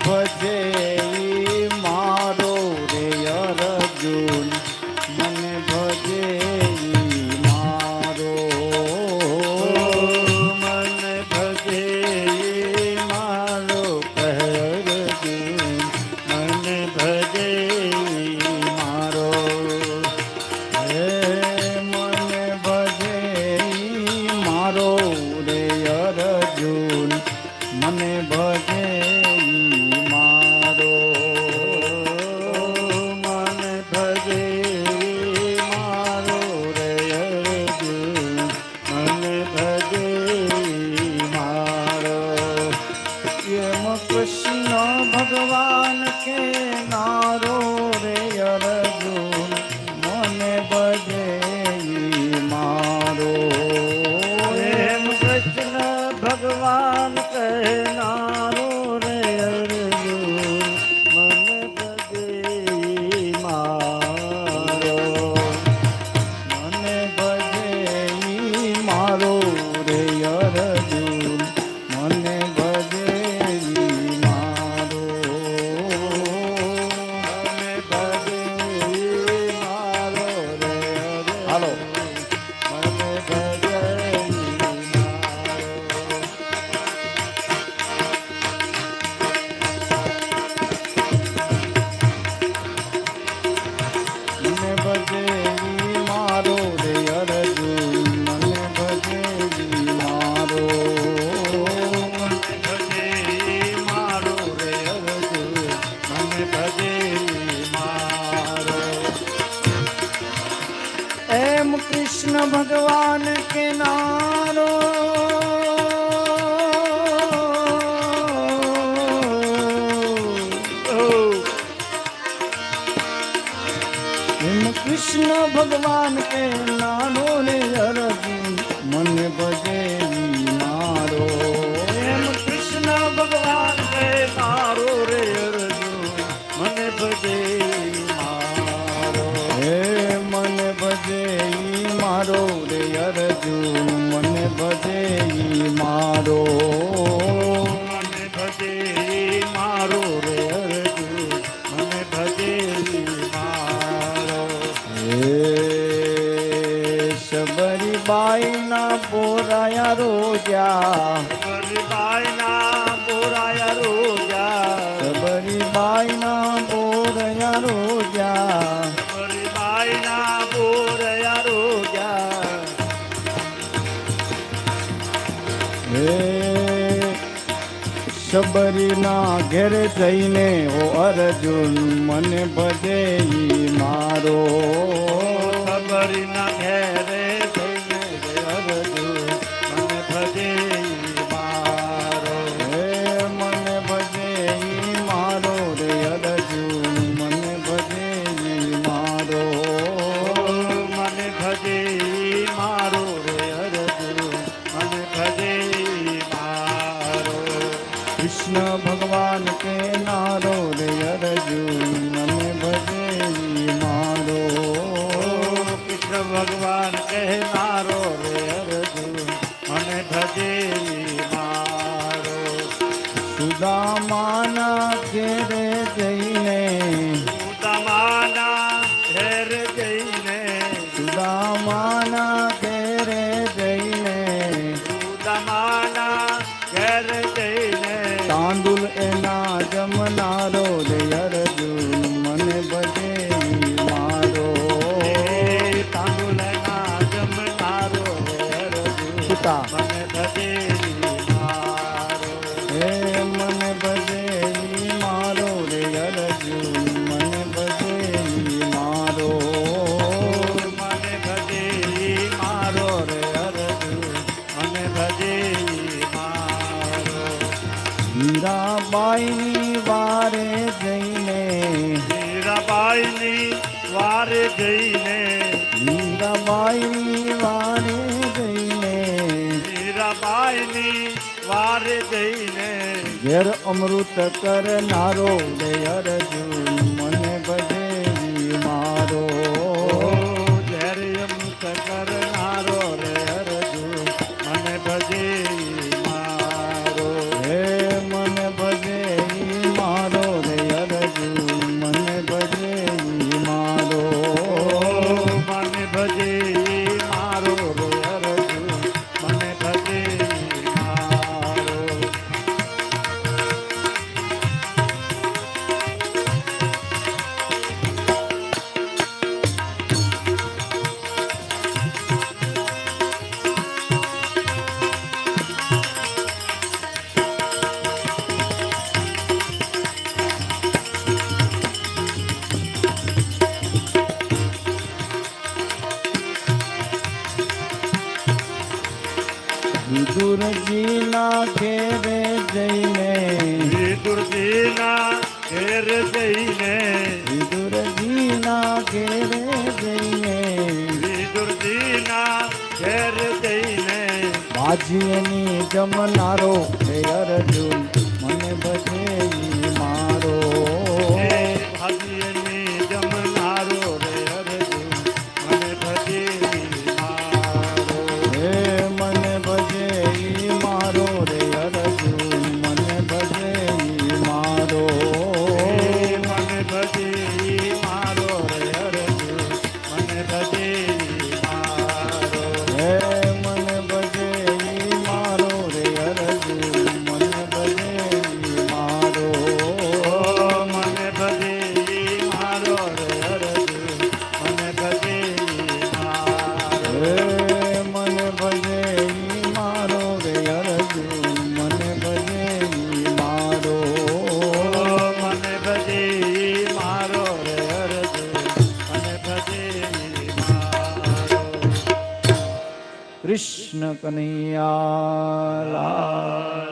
ભજે ઈ મારો રે અર્જુન મને ભજે ઈ મારો મને ભજે ઈ મારો કહે અર્જુન મને ભજે ઈ મારો હે મને ભજે ઈ મારો રે અર્જુન મને ભજે ઈ મારો મને ભજે ઈ મારો રે અર્જુન મને ભજે ઈ મારો એમ કૃષ્ણ ભગવાન કે નારો રે અર્જુન મને ભજે ઈ મારો એમ કૃષ્ણ ભગવાન કહેનારો રે અર્જુન મને ભજે ઈ મારો મને ભજે ઈ મારો રે અર્જુન મને ભજે ઈ મારો મને ભજે ઈ મારો રે અર્જુન હાલો મને ભજે ઈ મને ભજે ઈ મારો રે અર્જુન મને ભજે ઈ મારો મને ભજે ઈ મારો રે અર્જુન મને ભજે ઈ મારો એમ કૃષ્ણ ભગવાન કે નારો એમ કૃષ્ણ ભગવાન કે નાનો રે અર્જુન મને ભજે ઈ મારો એમ કૃષ્ણ ભગવાન કે નારો રે અર્જુન મને ભજે ઈ મારો હે મને ભજે ઈ મારો રે અર્જુન મને ભજે ઈ મારો મને ભજે ઈ મારો રે અર્જુન મને ભજે ઈ મારો શબરી બાઈ ના બોરાયા રોજા શબરી બાઈ ના બોરાયા રોજા શબરી બાઈ ના બોરાયા રોજા શબરી બાઈ ના બોરાયા રોજા હે શબરી ના ઘેર જઈને ઓ અર્જુન મને ભજે ઈ મારો શબરી ના ઘેરે જઈને રે અર્જુન મને ભજે ઈ મારો હે મને ભજે ઈ મારો રે અર્જુન મને ભજે ઈ મારો મને ભજે ઈ મારો રે અર્જુન મને ભજે ઈ મારો કૃષ્ણ ભગવાન કે નારો રે અર્જુન મને ભજે ઈ મારો કૃષ્ણ ભગવાન કે નારો રે અર્જુન મને ભજે ઈ મારો સુદામાના ઘેરે જઈને સુદામાના ઘેરે જઈને સુદામાના ઘેરે જઈને સુદામાના ઘેરે જઈને તાંદુલ એના જમનારો રે અર્જુન મને ભજે ઈ મારો તાંદુલ એના જમનારો રે અર્જુન પિતા મને ભજે ઈ મારો હે મને ભજે ઈ મારો રે અર્જુન મને ભજે ઈ મારો મને ભજે ઈ મારો રે અર્જુન મને ભજે ઈ મારો હીરાબાઈની વારે જઈને હીરાબાઈની વારે જઈને હીરાબાઈની વારે જઈને હીરાબાઈની વારે જઈને ઘેર અમૃત કરનારો રે અર્જુન મને ભજે ઈ મારો ઘેર અમૃત કરનારો રે અર્જુન મને ભજે ઈ મારો હે મને ભજે ઈ મારો ઘેરે જઈને વિદુરજીના ઘેર જઈને વિદુરજીના ઘેરે જઈને વિદુરજીના ઘેર જઈને બાજીની જમનારો હે અર્જુન મને ભજે ઈ મારો ભાજીની જમનારો રે અર્જુન મને ભજે મારો હે મને ભજે ઈ મારો રે અર્જુન મને ભજે ઈ મારો મને ભજે મારો રે અર્જુન મને ભજે મારો હે મને ભજે ઈ મારો રે અર્જુન મને ભજે ઈ મારો મને ભજે મારો રે અર્જુન મને ભજે મારો હે મને ભજે ઈ મારો રે અર્જુન મને ભજે ઈ મારો મને ભજે મારો રે અર્જુન મને ભજે મારો કૃષ્ણ કનૈયા લાલ